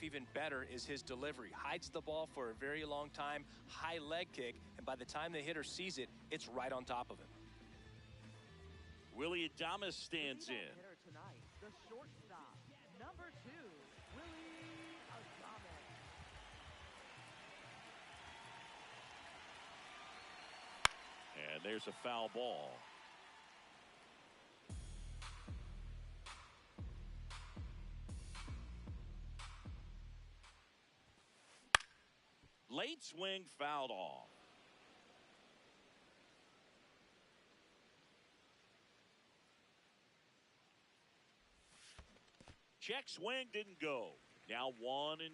even better is his delivery. Hides the ball for a very long time, high leg kick, and by the time the hitter sees it, it's right on top of him. Willy Adames stands in. Hitter tonight, the shortstop, number 2, Willy Adames. And there's a foul ball. Late swing fouled off. Check swing didn't go. Now 1-2.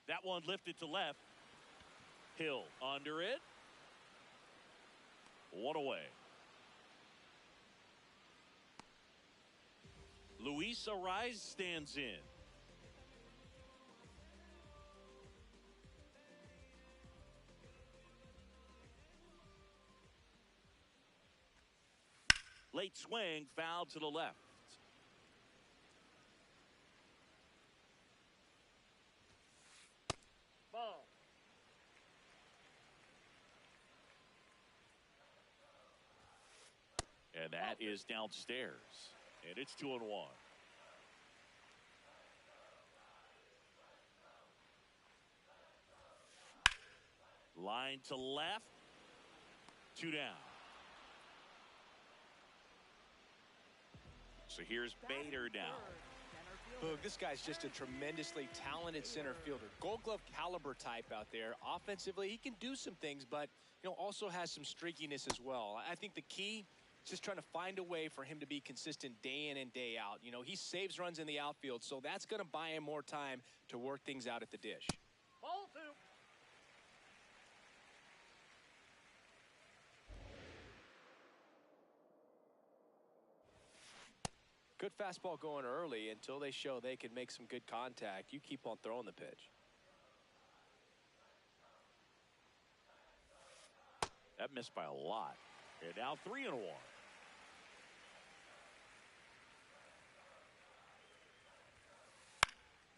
That one lifted to left. Hill under it. One away. Luis Arraez stands in. Late swing, foul to the left. Ball. And that is downstairs. And it's 2-1. Line to left. 2 down. So here's Bader down. Look, this guy's just a tremendously talented center fielder. Gold Glove caliber type out there. Offensively, he can do some things, but also has some streakiness as well. I think the key is just trying to find a way for him to be consistent day in and day out. He saves runs in the outfield, so that's going to buy him more time to work things out at the dish. Ball 2. Good fastball going early until they show they can make some good contact. You keep on throwing the pitch. That missed by a lot. And now 3-1.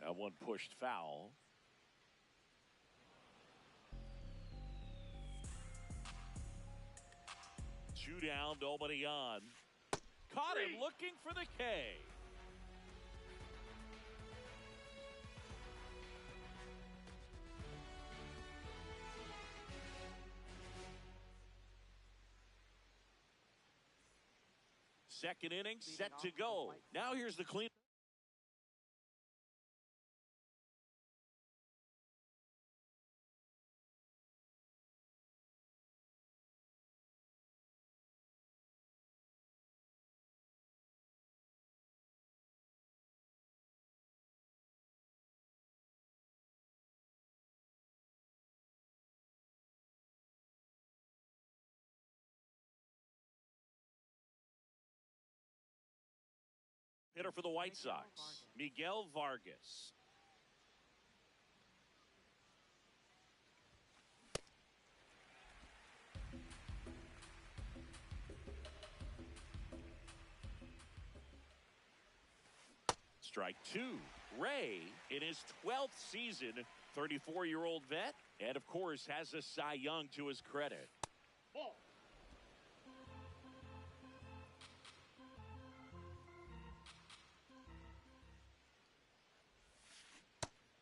That one pushed foul. Two down, nobody on. Caught him looking for the K. Second inning set to go. Now here's the clean. Hitter for the White Sox, Miguel Vargas. Strike 2. Ray in his 12th season, 34-year-old vet, and of course has a Cy Young to his credit. Ball.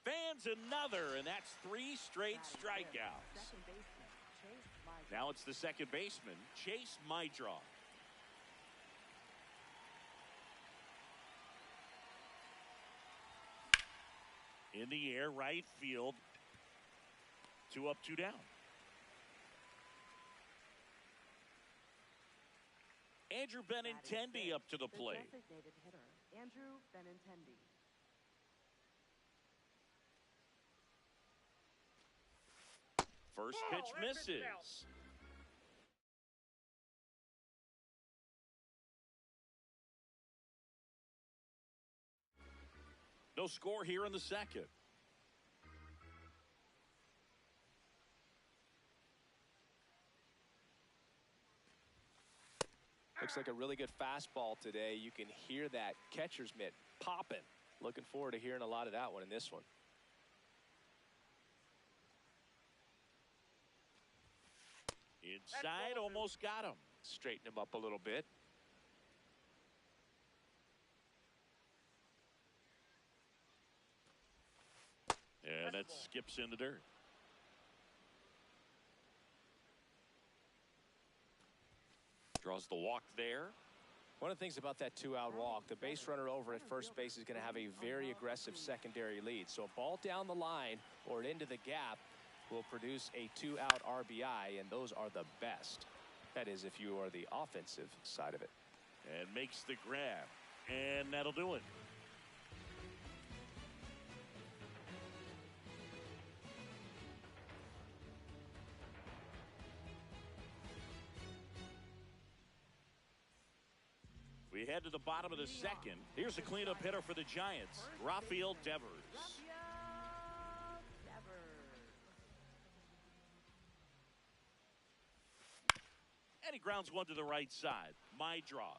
Fans another, and that's 3 straight strikeouts. Now it's the second baseman, Chase Meidroth. In the air, right field. 2 up, 2 down. Andrew Benintendi up to the plate. Designated hitter, Andrew Benintendi. First pitch misses. No score here in the second. Looks like a really good fastball today. You can hear that catcher's mitt popping. Looking forward to hearing a lot of that one in this one. Inside, almost got him. Straighten him up a little bit. And that skips in the dirt. Draws the walk there. One of the things about that 2-out walk, the base runner over at first base is going to have a very aggressive secondary lead. So a ball down the line or into the gap will produce a 2-out RBI, and those are the best. That is, if you are the offensive side of it. And makes the grab. And that'll do it. We head to the bottom of the second. Here's a cleanup hitter for the Giants, Rafael Devers. And he grounds one to the right side. My draw.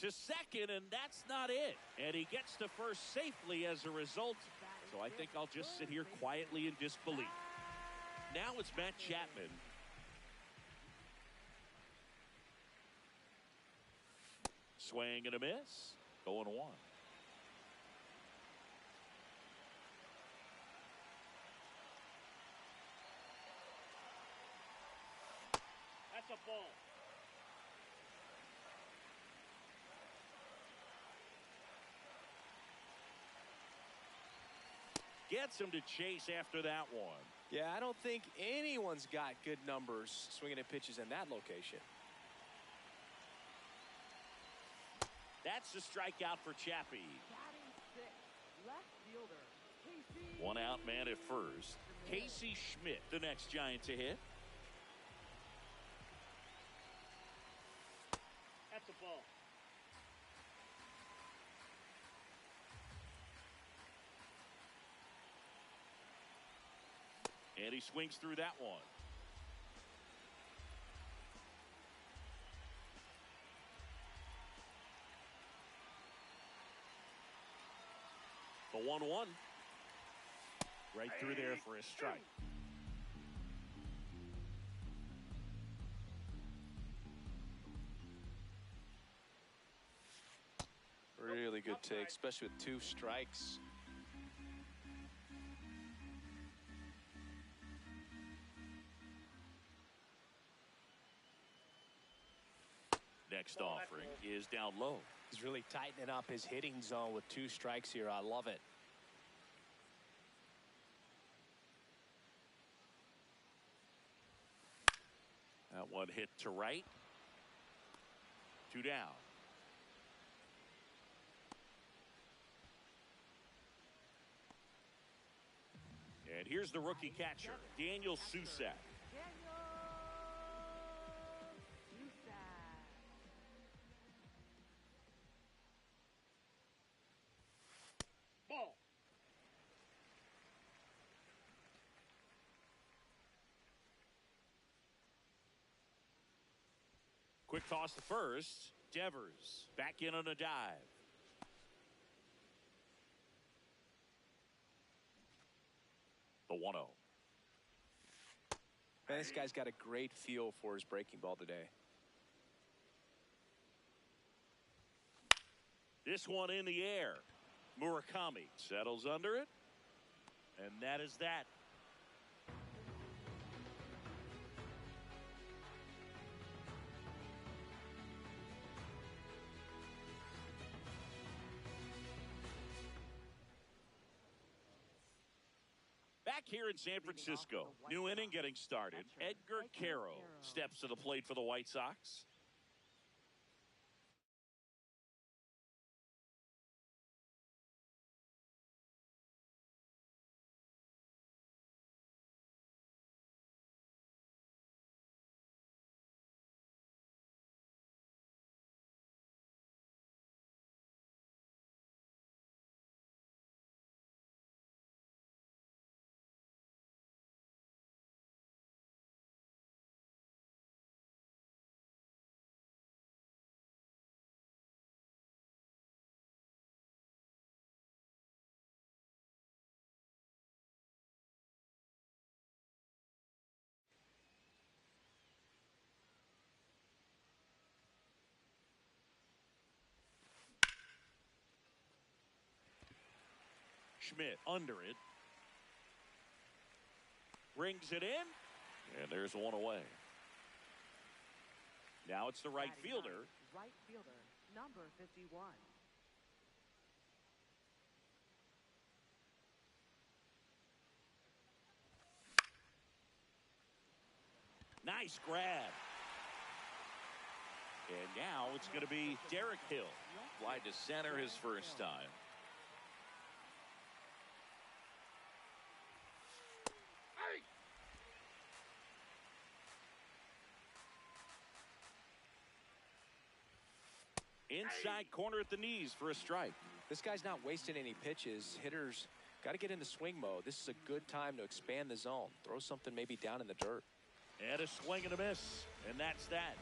To second, and that's not it. And he gets to first safely as a result. So I think I'll just sit here quietly in disbelief. Now it's Matt Chapman. Swing and a miss. 0-1. That's a ball. Gets him to chase after that one. Yeah, I don't think anyone's got good numbers swinging at pitches in that location. That's the strikeout for Chappie. Batting sixth, left fielder, Casey. One out man at first. Casey Schmidt, the next Giant to hit. That's a ball. And he swings through that one. The 1-1. Right through there for a strike. Really good take, especially with 2 strikes. Next offering is down low. He's really tightening up his hitting zone with 2 strikes here. I love it. That one hit to right. 2 down. And here's the rookie catcher, Daniel Susac. Ball. Quick toss to first. Devers back in on a dive. The 1-0. Man, this guy's got a great feel for his breaking ball today. This one in the air. Murakami settles under it. And that is that. Back here in San Francisco, new inning getting started. Edgar Quero steps to the plate for the White Sox. Schmidt under it. Brings it in. And there's one away. Now it's the right fielder. Right fielder, number 51. Nice grab. And now it's going to be Derek Hill. Fly to center his first time. Inside corner at the knees for a strike. This guy's not wasting any pitches. Hitters got to get into swing mode. This is a good time to expand the zone. Throw something maybe down in the dirt. And a swing and a miss. And that's that.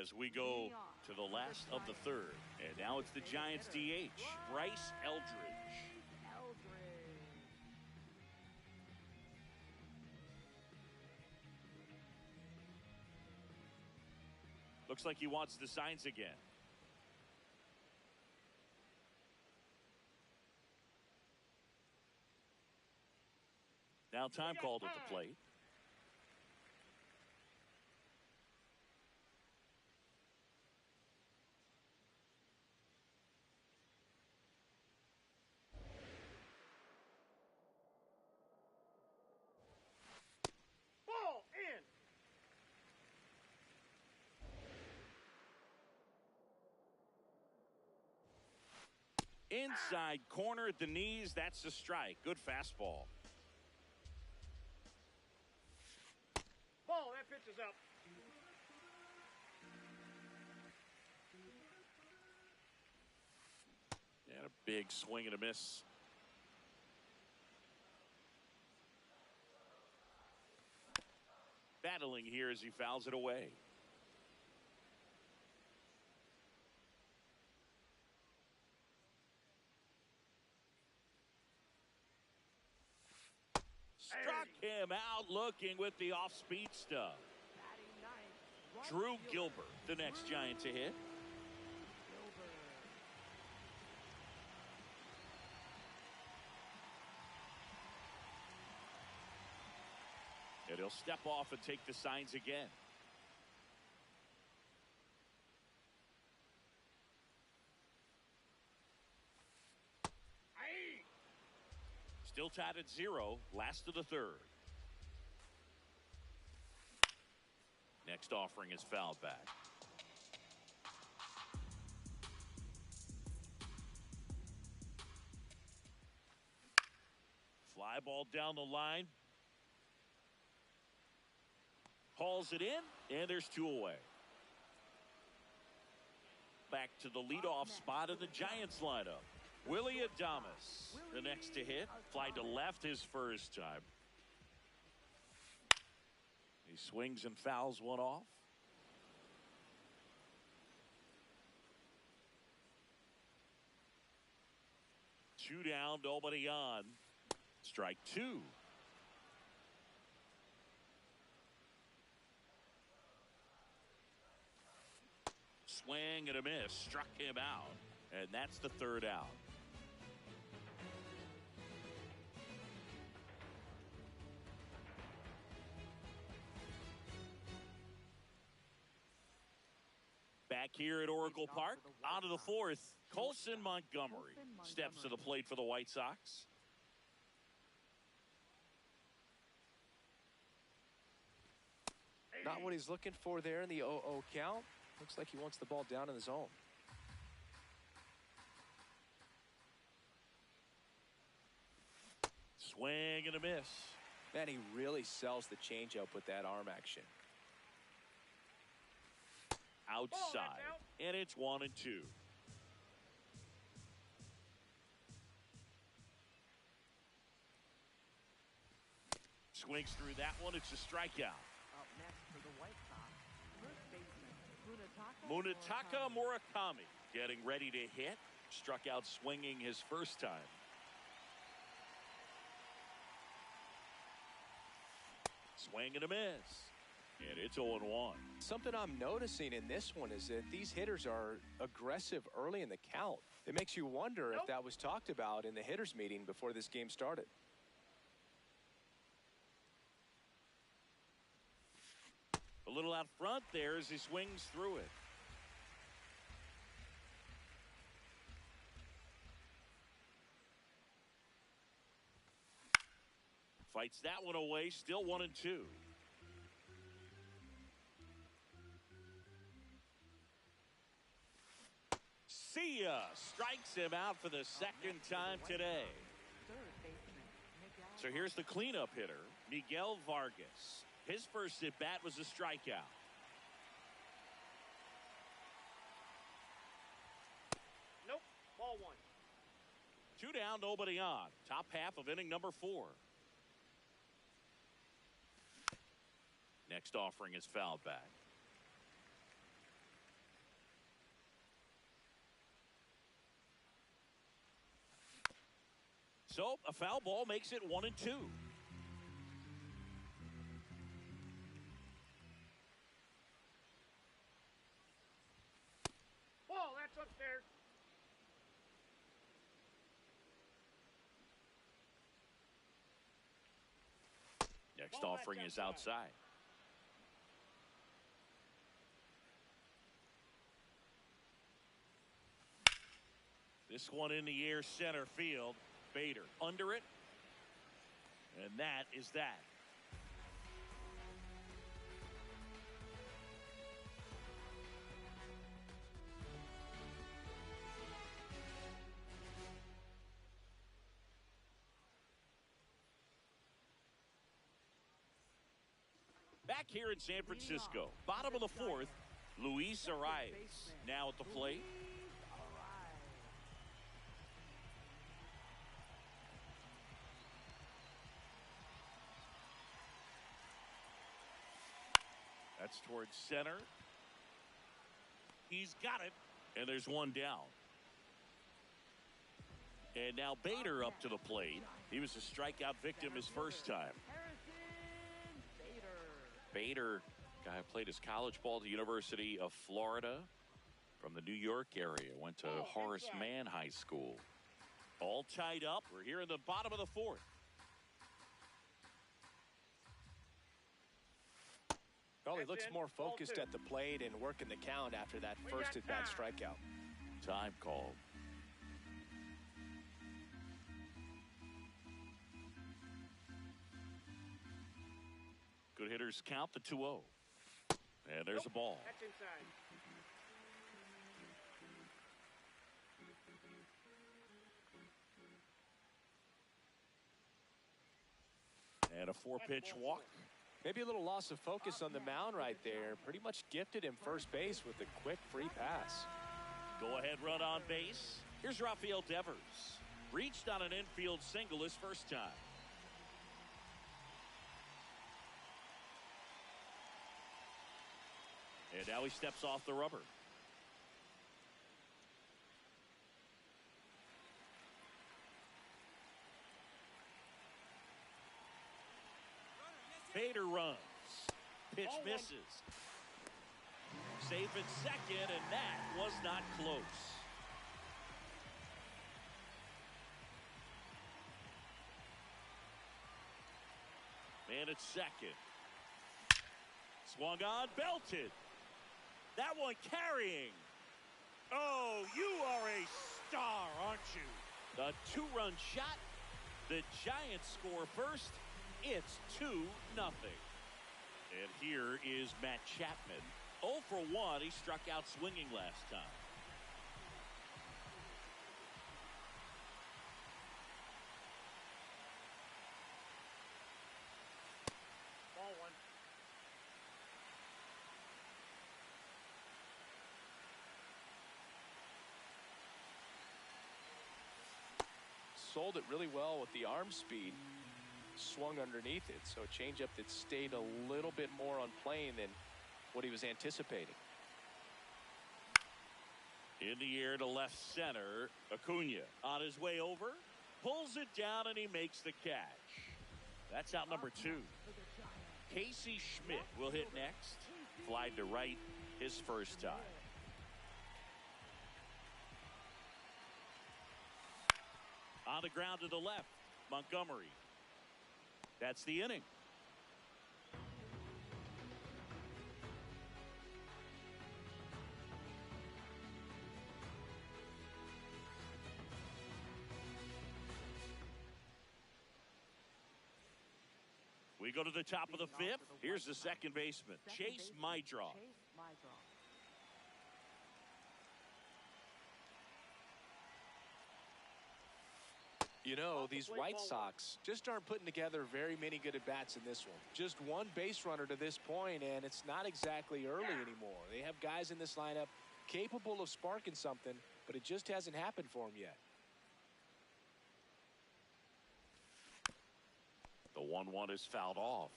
As we go to the last of the third. And now it's the Giants DH, Bryce Eldridge. Looks like he wants the signs again. Now time called at the plate. Ball in. Inside corner at the knees. That's a strike. Good fastball. Ball, that pitch is up. And a big swing and a miss. Battling here as he fouls it away. Struck him out looking with the off-speed stuff. Drew Gilbert, the next Giant to hit. And he'll step off and take the signs again. Still tied at 0, last of the third. Next offering is fouled back. Fly ball down the line. Hauls it in, and there's 2 away. Back to the leadoff spot in the Giants lineup. Willy Adames, the next to hit. Fly to left his first time. He swings and fouls one off. Two down, nobody on. Strike 2. Swing and a miss. Struck him out. And that's the third out. Back here at Oracle Park, out of the fourth, Colson Montgomery steps to the plate for the White Sox. Not what he's looking for there in the 0-0 count. Looks like he wants the ball down in the zone. Swing and a miss. Man, he really sells the changeup with that arm action. Outside, and it's 1-2. Swings through that one. It's a strikeout. Up next for the White Sox, first baseman Munetaka Murakami getting ready to hit. Struck out swinging his first time. Swing and a miss. And it's 0-1. Something I'm noticing in this one is that these hitters are aggressive early in the count. It makes you wonder if that was talked about in the hitters meeting before this game started. A little out front there as he swings through it. Fights that one away, still 1-2. See ya! Strikes him out for the second time today. Third baseman, Miguel. So here's the cleanup hitter, Miguel Vargas. His first at bat was a strikeout. Nope. Ball one. 2 down, nobody on. Top half of inning number 4. Next offering is fouled back. So a foul ball makes it 1-2. Ball, that's upstairs. Next Ball offering back is outside. This one in the air, center field. Bader under it. And that is that. Back here in San Francisco, bottom of the 4th, Luis Arias now at the plate. That's towards center. He's got it. And there's one down. And now Bader up to the plate. He was a strikeout victim his first time. Bader, guy who played his college ball at the University of Florida from the New York area. Went to Horace Mann High School. All tied up. We're here in the bottom of the 4th. Well, he looks more focused at the plate and working the count after that first at-bat strikeout. Time called. Good hitters count the 2-0. And there's a ball. That's inside. And a 4-pitch walk. Maybe a little loss of focus on the mound right there. Pretty much gifted him first base with a quick free pass. Go ahead run on base. Here's Rafael Devers. Reached on an infield single his first time. And now he steps off the rubber. Bader runs. Pitch misses. Safe at second, and that was not close. Man at second. Swung on, belted. That one carrying. Oh, you are a star, aren't you? The 2-run shot. The Giants score first. It's 2-0. And here is Matt Chapman. 0 for 1. He struck out swinging last time. Ball one. Sold it really well with the arm speed. Swung underneath it, so a changeup that stayed a little bit more on plane than what he was anticipating. In the air to left center, Acuna on his way over, pulls it down, and he makes the catch. That's out number 2. Casey Schmidt will hit next. Flied to right his first time. On the ground to the left, Montgomery. That's the inning. We go to the top of the fifth. Here's the second baseman, Chase Mydroff. You know, these White Sox just aren't putting together very many good at-bats in this one. Just one base runner to this point, and it's not exactly early anymore. They have guys in this lineup capable of sparking something, but it just hasn't happened for them yet. The 1-1 is fouled off.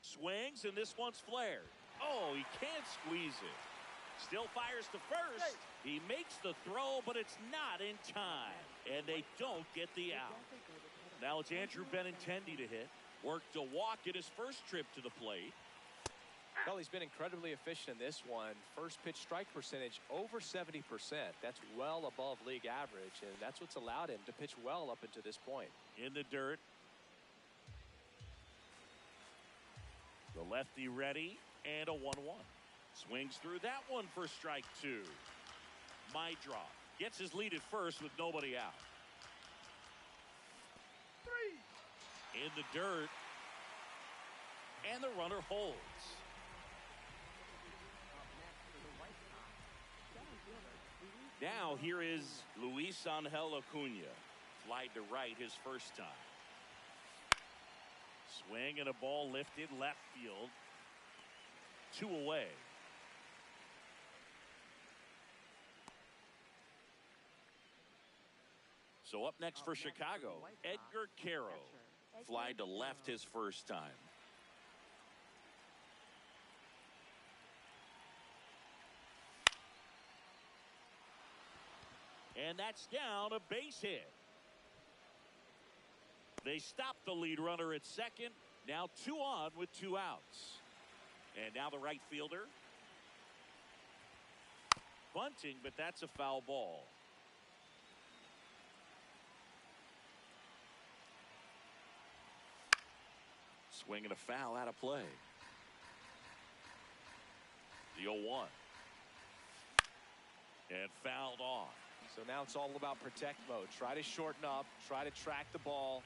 Swings, and this one's flared. Oh, he can't squeeze it. Still fires to first. He makes the throw, but it's not in time. And they don't get the out. Now it's Andrew Benintendi to hit. Worked a walk in his first trip to the plate. Well, he's been incredibly efficient in this one. First pitch strike percentage over 70%. That's well above league average, and that's what's allowed him to pitch well up until this point. In the dirt. The lefty ready, and a 1-1. Swings through that one for strike two. Mydroff gets his lead at first with nobody out. In the dirt. And the runner holds. Now here is Luis Angel Acuna. Flied to right his first time. Swing and a ball lifted left field. 2 away. So up next for Chicago, Edgar Quero. Flied to left his first time. And that's down, a base hit. They stop the lead runner at second. Now 2 on with 2 outs. And now the right fielder. Bunting, but that's a foul ball. Swing and a foul out of play. The 0-1. And fouled off. So now it's all about protect mode. Try to shorten up, try to track the ball,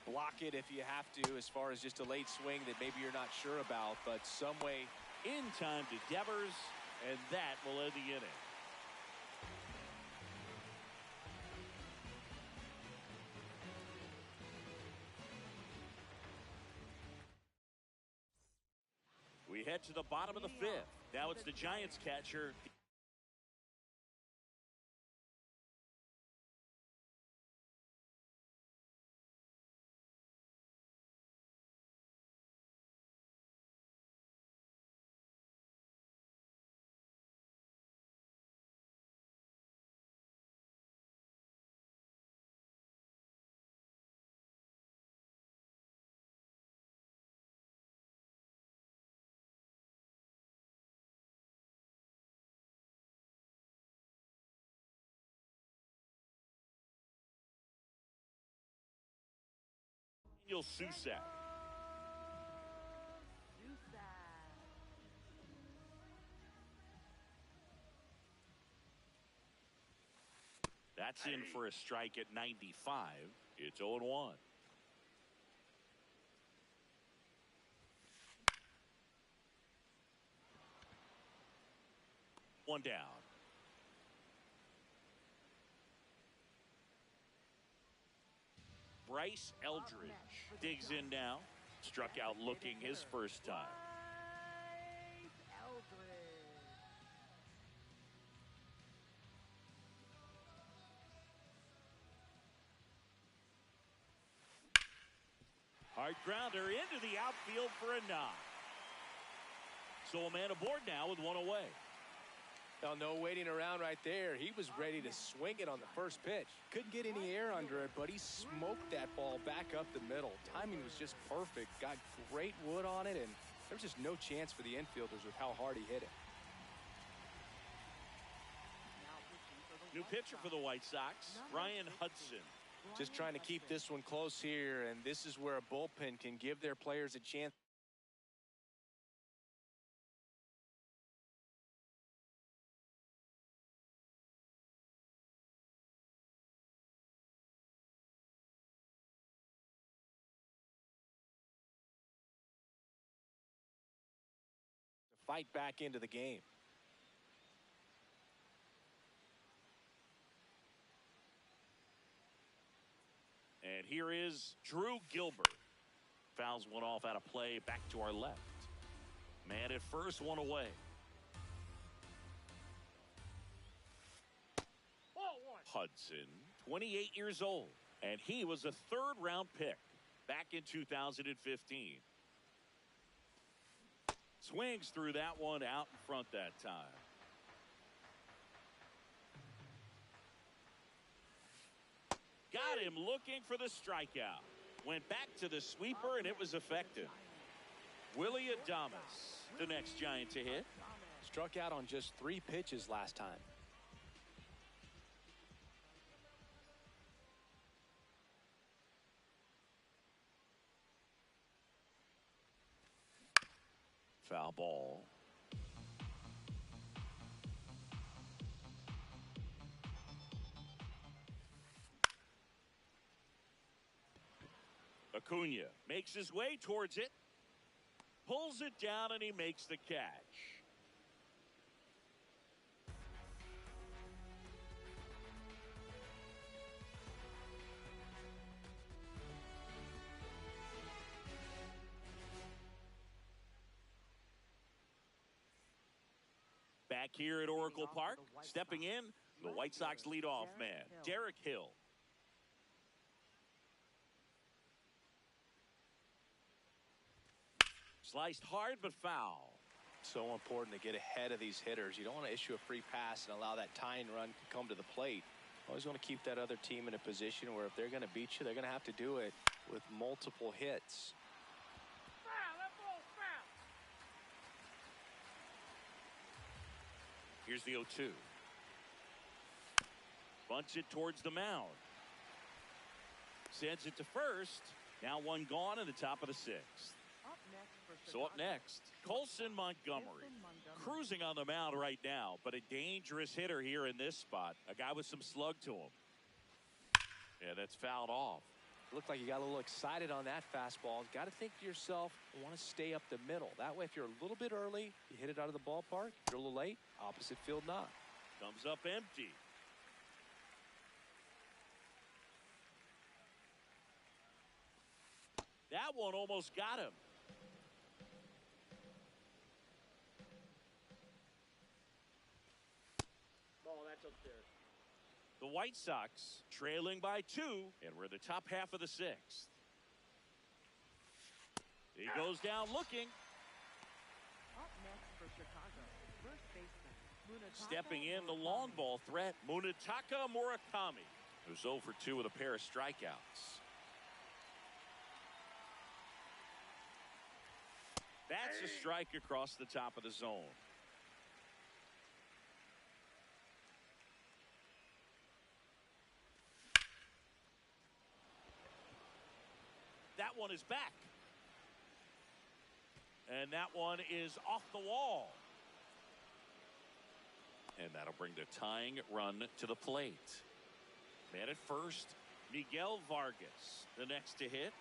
block it if you have to, as far as just a late swing that maybe you're not sure about, but some way. In time to Devers, and that will end the inning. We head to the bottom of the fifth. Now it's the Giants catcher. Daniel Susac. That's in for a strike at 95. It's 0-1. One down. Bryce Eldridge digs in now. Struck out looking his first time. Hard grounder into the outfield for a knock. So a man aboard now with 1 away. Well, no waiting around right there. He was ready to swing it on the first pitch. Couldn't get any air under it, but he smoked that ball back up the middle. Timing was just perfect. Got great wood on it, and there was just no chance for the infielders with how hard he hit it. New pitcher for the White Sox, Ryan Hudson. Just trying to keep this one close here, and this is where a bullpen can give their players a chance. Fight back into the game. And here is Drew Gilbert. Fouls one off out of play, back to our left. Man at first, one away. Ball one. Hudson, 28 years old, and he was a third-round pick back in 2015. Swings through that one out in front that time. Got him looking for the strikeout. Went back to the sweeper, and it was effective. Willy Adames, the next Giant to hit. Struck out on just 3 pitches last time. Foul ball. Acuna makes his way towards it. Pulls it down, and he makes the catch. Back here at Oracle Park, stepping in, the White Sox leadoff man, Derek Hill. Sliced hard, but foul. So important to get ahead of these hitters. You don't want to issue a free pass and allow that tying run to come to the plate. Always want to keep that other team in a position where if they're going to beat you, they're going to have to do it with multiple hits. Foul. That ball's foul. Here's the 0-2. Bunts it towards the mound. Sends it to first. Now one gone in the top of the 6th. So up next, Colson Montgomery. Cruising on the mound right now, but a dangerous hitter here in this spot. A guy with some slug to him. Yeah, that's fouled off. Looked like you got a little excited on that fastball. Got to think to yourself, I want to stay up the middle. That way, if you're a little bit early, you hit it out of the ballpark. If you're a little late, opposite field knock. Comes up empty. That one almost got him. Ball, that's up there. The White Sox trailing by 2, and we're in the top half of the 6th. He goes down looking. Up next for Chicago, first baseman Munetaka Stepping in, the long ball threat, Munetaka Murakami, who's 0 for 2 with a pair of strikeouts. That's a strike across the top of the zone. That one is back. And that one is off the wall. And that'll bring the tying run to the plate. Man at first, Miguel Vargas, the next to hit.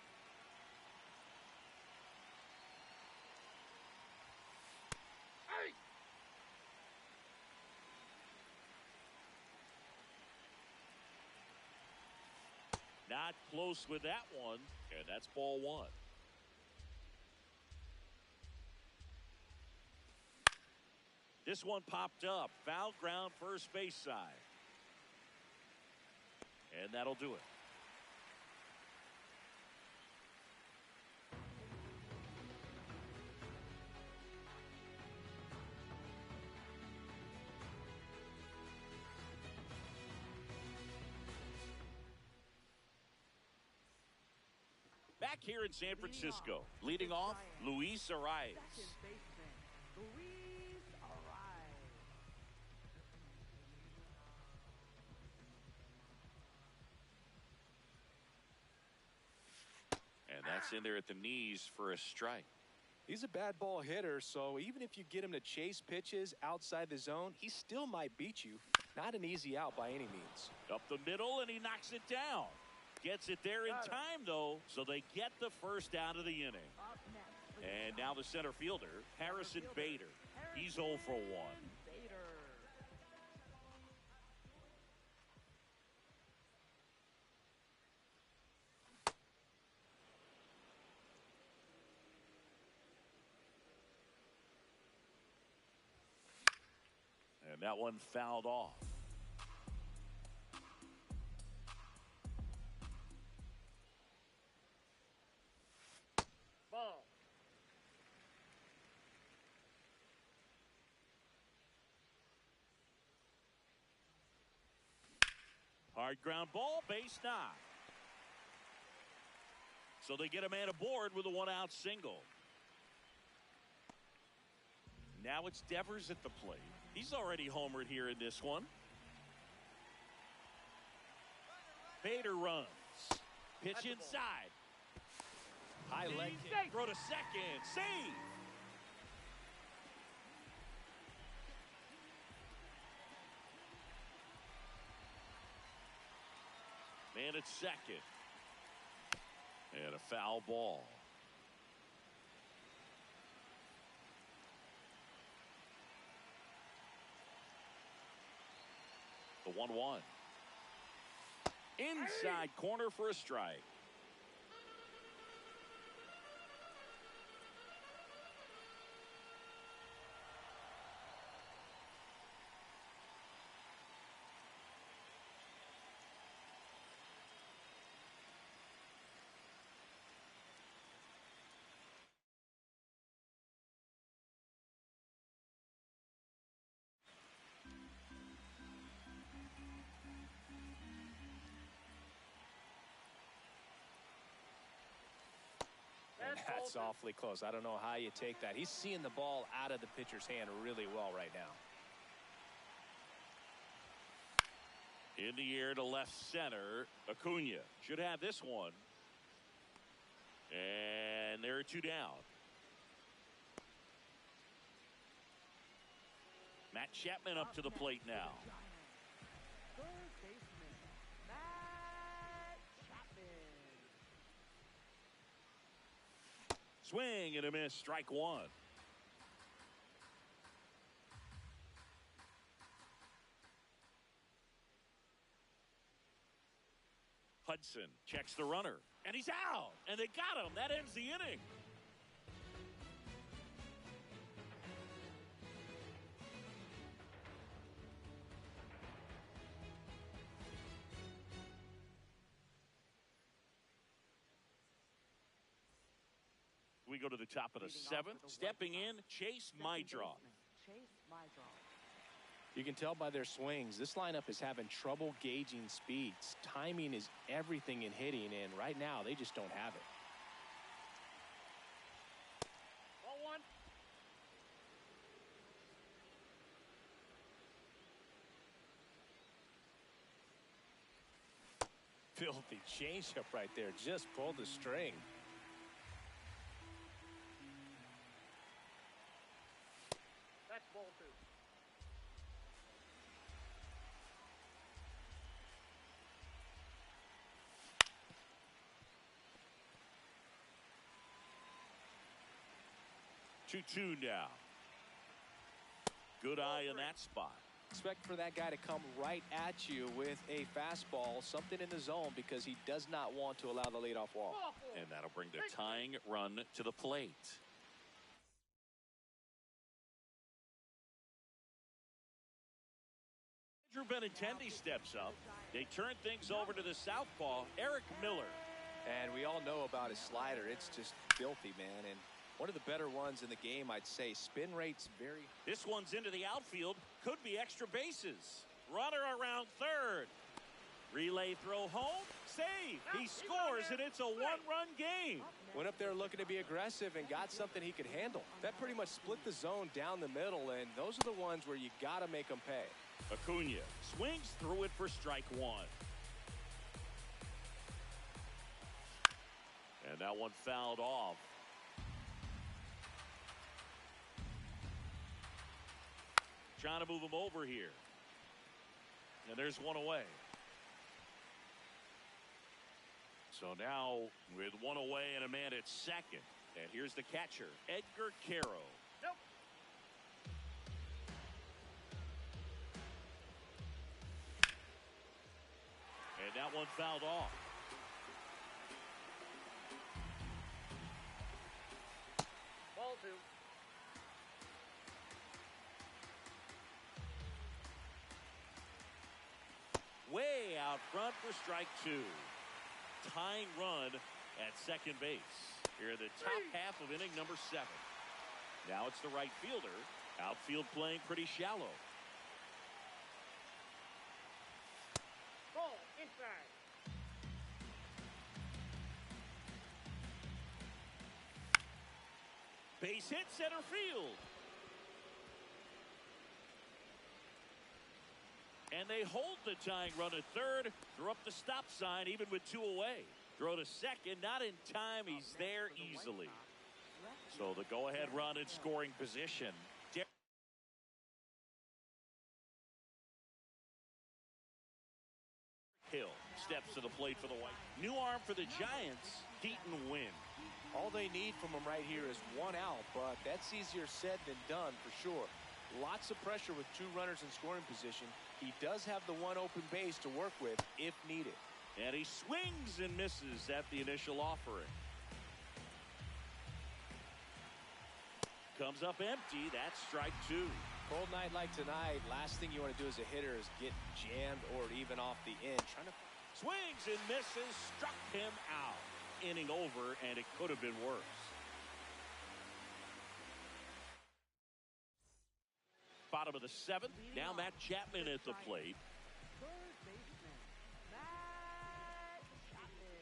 Not close with that one, and that's ball 1. This one popped up. Foul ground, first base side. And that'll do it. back here in San Francisco. Leading off, Luis Arraez. Second baseman, Luis Arraez. And that's in there at the knees for a strike. He's a bad ball hitter, so even if you get him to chase pitches outside the zone, he still might beat you. Not an easy out by any means. Up the middle, and he knocks it down. Gets it there in time, though, so they get the first out of the inning. Up next for And now the center fielder, Harrison Bader. He's 0 for 1. Bader. And that one fouled off. Ball. Hard ground ball, base knock. So they get a man aboard with a one-out single. Now it's Devers at the plate. He's already homered here in this one. Bader runs. Pitch inside. High leg He's kick. safe. Throw to second. Save. Man at second. And a foul ball. The 1-1. Inside corner for a strike. That's awfully close. I don't know how you take that. He's seeing the ball out of the pitcher's hand really well right now. In the air to left center. Acuna should have this one. And there are two down. Matt Chapman up to the plate now. Third baseman, Matt Chapman. Swing and a miss. Strike one. Hudson checks the runner. And he's out. And they got him. That ends the inning. We go to the top of the Leading off seventh. for the Stepping White in, Sox, Chase second Maidroff. baseman, Chase Maidroff. You can tell by their swings, this lineup is having trouble gauging speeds. Timing is everything in hitting, and right now they just don't have it. Ball one. Filthy changeup right there. Just pulled the string. That's ball two. Two now. Good eye in that spot. Expect for that guy to come right at you with a fastball, something in the zone, because he does not want to allow the leadoff walk. Ball four. And that'll bring the tying run to the plate. Drew Benintendi steps up. They turn things over to the southpaw, Eric Miller. And we all know about his slider. It's just filthy, man. And one of the better ones in the game, I'd say. Spin rate's very... This one's into the outfield. Could be extra bases. Runner around third. Relay throw home. Save. He scores, and it's a one-run game. Went up there looking to be aggressive and got something he could handle. That pretty much split the zone down the middle, and those are the ones where you got to make them pay. Acuna swings through it for strike one. And that one fouled off. Trying to move him over here. And there's one away. So now with one away and a man at second. And here's the catcher, Edgar Quero. Nope. And that one fouled off. Ball two. Way out front for strike two. Tying run at second base. Here in the top half of inning number 7. Now it's the right fielder. Outfield playing pretty shallow. Ball inside. Base hit center field. And they hold the tying run at third. Throw up the stop sign even with 2 away. Throw to second. Not in time. He's there easily. So the go-ahead run in scoring position. Hill steps to the plate for the White. New arm for the Giants. Deaton win. All they need from him right here is 1 out, but that's easier said than done for sure. Lots of pressure with 2 runners in scoring position. He does have the 1 open base to work with if needed. And he swings and misses at the initial offering. Comes up empty. That's strike 2. Cold night like tonight, last thing you want to do as a hitter is get jammed or even off the end. Trying to swings and misses. Struck him out. Inning over, and it could have been worse. Bottom of the 7th. Now Matt Chapman at the plate. Third baseman, Matt Chapman.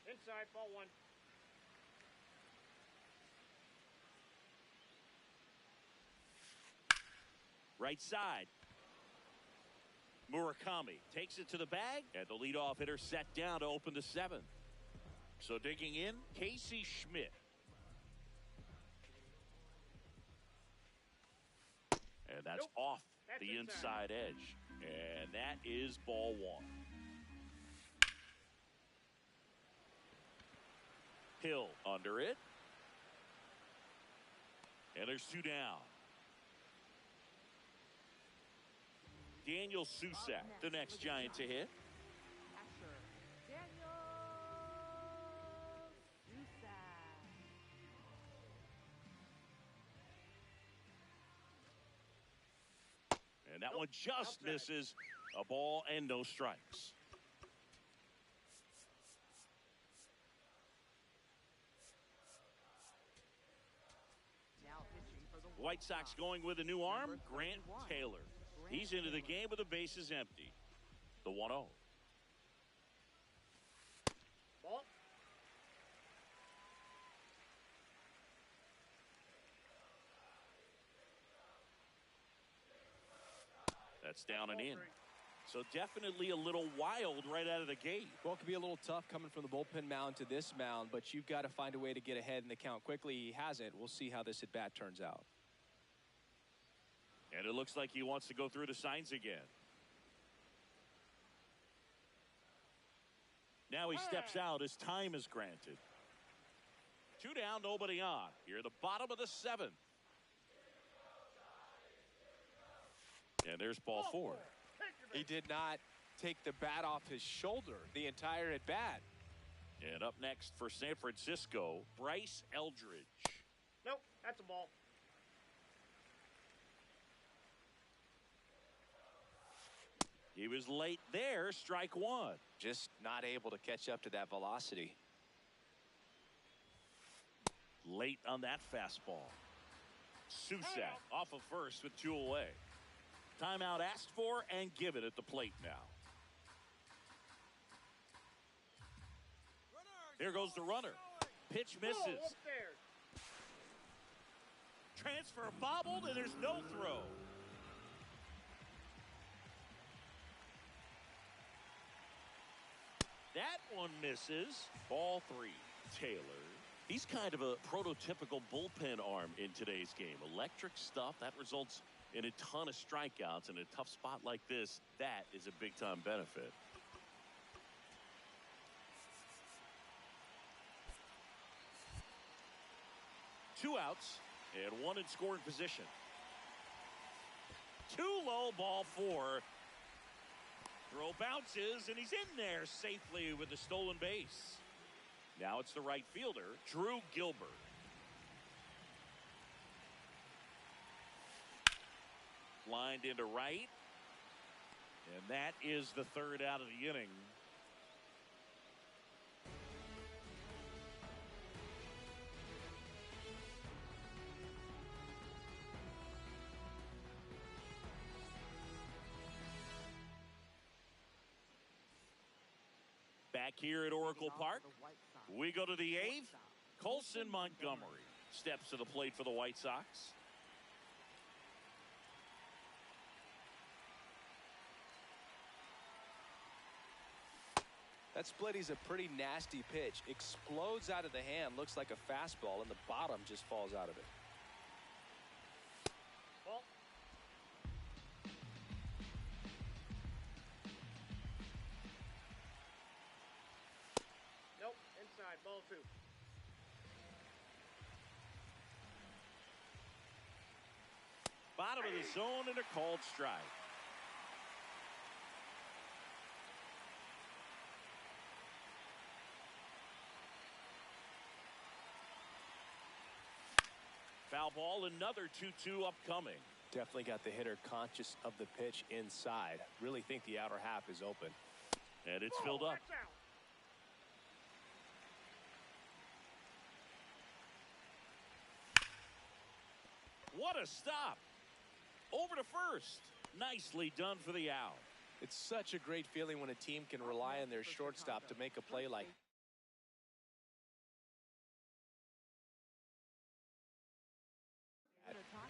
Inside, ball 1. Right side. Murakami takes it to the bag, and the leadoff hitter set down to open the 7th. So digging in, Casey Schmidt. And that's off the inside edge. And that is ball 1. Hill under it. And there's 2 down. Daniel Susac, the next Giant to hit. Catcher, Daniel Susac. And that one just misses. A ball and no strikes. Now pitching for the White Sox going with a new arm, Grant Taylor. He's into the game with the bases empty. The 1-0. Ball. That's down and in. So definitely a little wild right out of the gate. Well, it could be a little tough coming from the bullpen mound to this mound, but you've got to find a way to get ahead in the count quickly. He hasn't. We'll see how this at bat turns out. And it looks like he wants to go through the signs again. Now he steps out as time is granted. 2 down, nobody on. Here at the bottom of the 7th. And there's ball 4. He did not take the bat off his shoulder the entire at bat. And up next for San Francisco, Bryce Eldridge. Nope, that's a ball. He was late there, strike 1. Just not able to catch up to that velocity. Late on that fastball. Susak off of first with 2 away. Timeout asked for and given at the plate now. Here goes the runner. Pitch misses. Whoa, up there. Transfer bobbled, and there's no throw. That one misses. Ball 3. Taylor. He's kind of a prototypical bullpen arm in today's game. Electric stuff that results in a ton of strikeouts. In a tough spot like this, that is a big-time benefit. Two outs and one in scoring position. Too low, ball 4. Throw bounces, and he's in there safely with the stolen base. Now it's the right fielder, Drew Gilbert. Lined into right. And that is the 3rd out of the inning. Back here at Oracle Park, we go to the 8th. Colson Montgomery steps to the plate for the White Sox. That splitty's a pretty nasty pitch. Explodes out of the hand, looks like a fastball, and the bottom just falls out of it. Ball. Nope, inside, ball 2. Bottom of the zone and a called strike. Foul ball, another 2-2 upcoming. Definitely got the hitter conscious of the pitch inside. Really think the outer half is open. And it's filled up. That's out. What a stop. Over to first. Nicely done for the out. It's such a great feeling when a team can rely on their shortstop to make a play like that.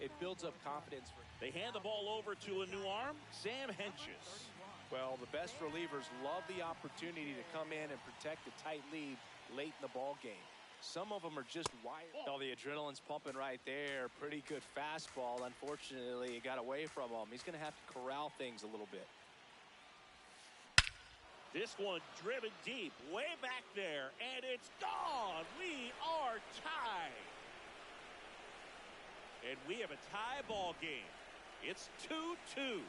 It builds up confidence. They hand the ball over to a new arm, Sam Hentges. Well, the best relievers love the opportunity to come in and protect a tight lead late in the ball game. Some of them are just wired. Oh, the adrenaline's pumping right there. Pretty good fastball. Unfortunately, it got away from him. He's going to have to corral things a little bit. This one driven deep, way back there, and it's gone. We are tied. And we have a tie ball game. It's 2-2.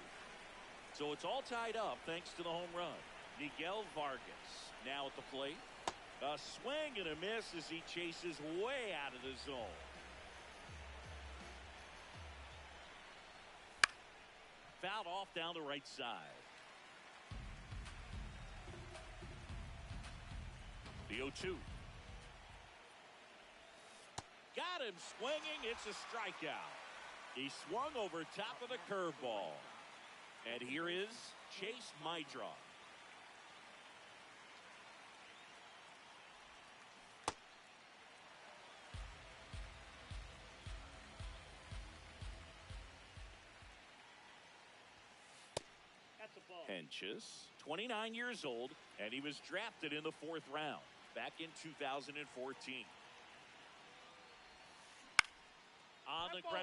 So it's all tied up thanks to the home run. Miguel Vargas now at the plate. A swing and a miss as he chases way out of the zone. Fouled off down the right side. The 0-2. Got him swinging. It's a strikeout. He swung over top of the curveball. And here is Chase Meidroff. That's a ball. Hentges, 29 years old, and he was drafted in the 4th round back in 2014. On the ground,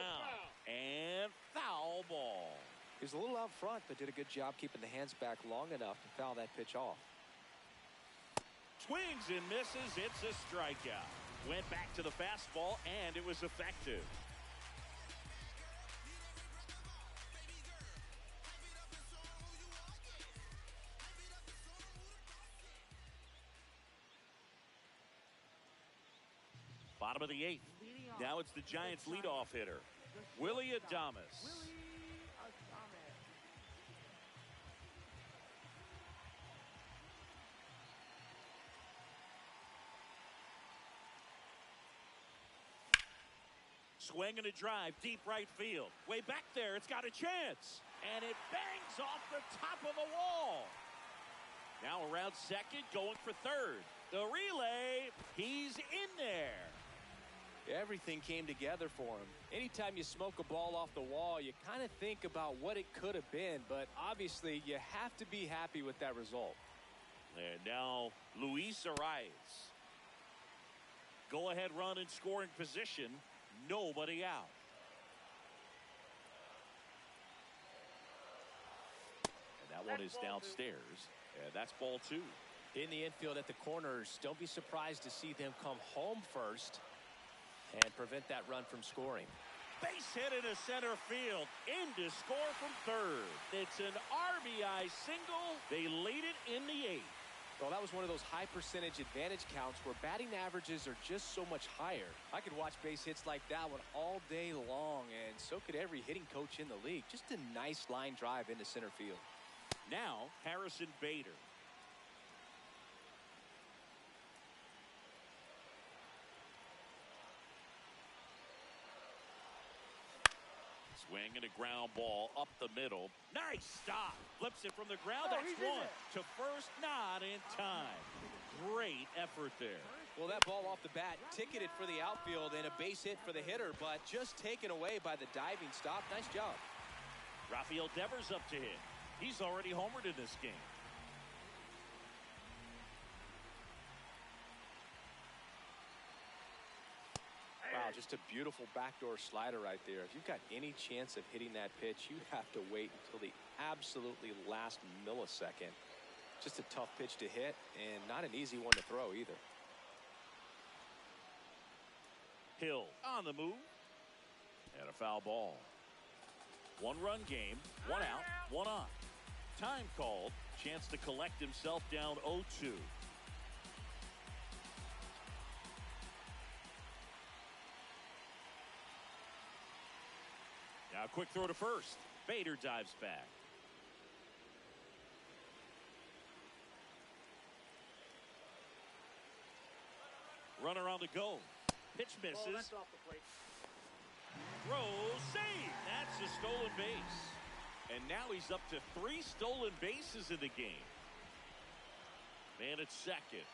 and foul ball. He was a little out front, but did a good job keeping the hands back long enough to foul that pitch off. Swings and misses. It's a strikeout. Went back to the fastball, and it was effective. Bottom of the 8th. Now it's the Giants' leadoff hitter, Willy Adames. Swing and a drive, deep right field. Way back there, it's got a chance. And it bangs off the top of the wall. Now around second, going for third. The relay, he's in there. Everything came together for him. Anytime you smoke a ball off the wall, you kind of think about what it could have been, but obviously you have to be happy with that result. And now Luis Arias. Go ahead run in scoring position. Nobody out. And that one is downstairs. And that's ball two. In the infield at the corners, don't be surprised to see them come home first and prevent that run from scoring. Base hit into center field. In to score from third. It's an RBI single. They lead it in the eighth. Well, that was one of those high percentage advantage counts where batting averages are just so much higher. I could watch base hits like that one all day long, and so could every hitting coach in the league. Just a nice line drive into center field. Now, Harrison Bader. Swing and a ground ball up the middle. Nice stop. Flips it from the ground. That's one. To first, not in time. Great effort there. Well, that ball off the bat ticketed for the outfield and a base hit for the hitter, but just taken away by the diving stop. Nice job. Rafael Devers up to hit. He's already homered in this game. Wow, just a beautiful backdoor slider right there. If you've got any chance of hitting that pitch, you have to wait until the absolutely last millisecond. Just a tough pitch to hit and not an easy one to throw either. Hill on the move. And a foul ball. One-run game, one out, one on. Time called. Chance to collect himself down 0-2. Now quick throw to first. Bader dives back. Runner on the go. Pitch misses. Ball, that's off the plate. Throw, save. That's a stolen base. And now he's up to 3 stolen bases in the game. Man at second.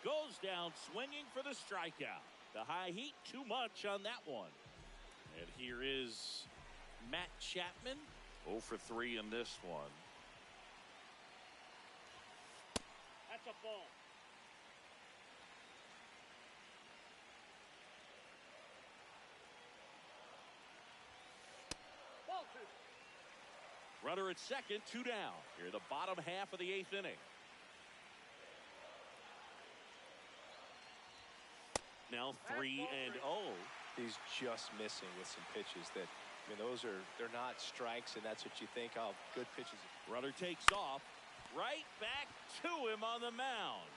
Goes down swinging for the strikeout. The high heat, too much on that one. And here is Matt Chapman. 0 for 3 in this one. That's a ball. Ball two. Runner at second, 2 down. Here the bottom half of the 8th inning. Now 3-0. He's just missing with some pitches that, I mean, they're not strikes, and that's what you think of. Good pitches. Runner takes off. Right back to him on the mound.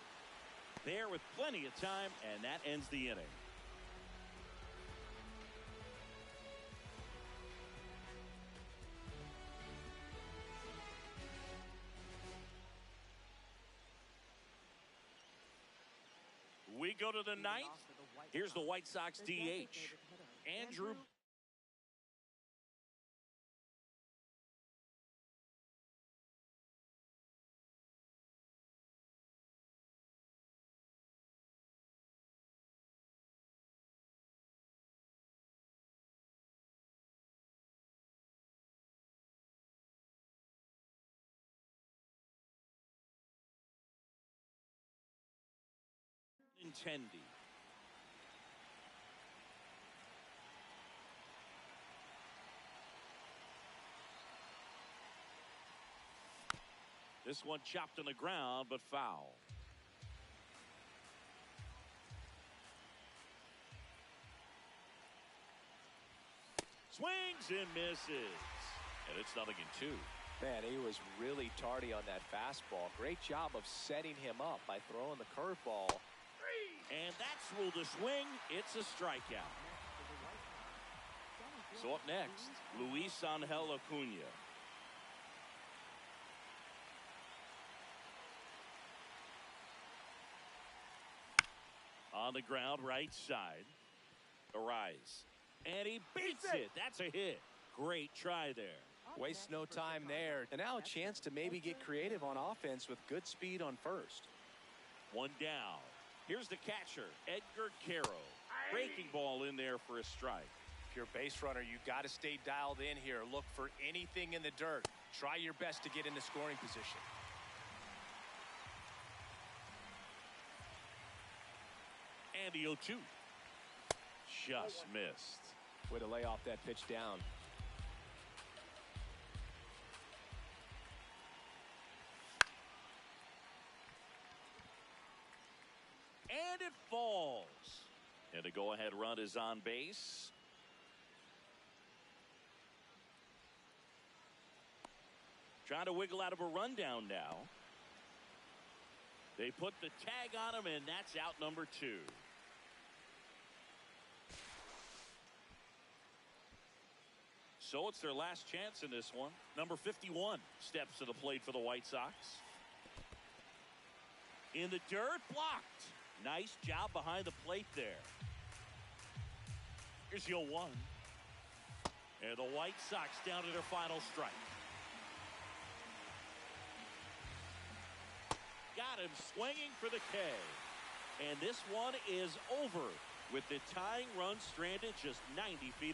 There with plenty of time, and that ends the inning. We go to the 9th. Here's the White Sox DH, Andrew. Intendi. This one chopped on the ground, but foul. Swings and misses. And it's 0-2. Man, he was really tardy on that fastball. Great job of setting him up by throwing the curveball. And that's ruled a swing. It's a strikeout. So up next, Luis Angel Acuna. On the ground, right side. Arise. And he beats it. That's a hit. Great try there. Waste no time there. And now a chance to maybe get creative on offense with good speed on first. One down. Here's the catcher, Edgar Caro. Breaking ball in there for a strike. If you're a base runner, you got to stay dialed in here. Look for anything in the dirt. Try your best to get into scoring position. And the 0-2. Just missed. Way to lay off that pitch down. And it falls. And the go-ahead run is on base. Trying to wiggle out of a rundown now. They put the tag on him, and that's out number 2. So it's their last chance in this one. Number 51 steps to the plate for the White Sox. In the dirt, blocked. Nice job behind the plate there. Here's the 0-1. And the White Sox down to their final strike. Got him swinging for the K. And this one is over with the tying run stranded just 90 feet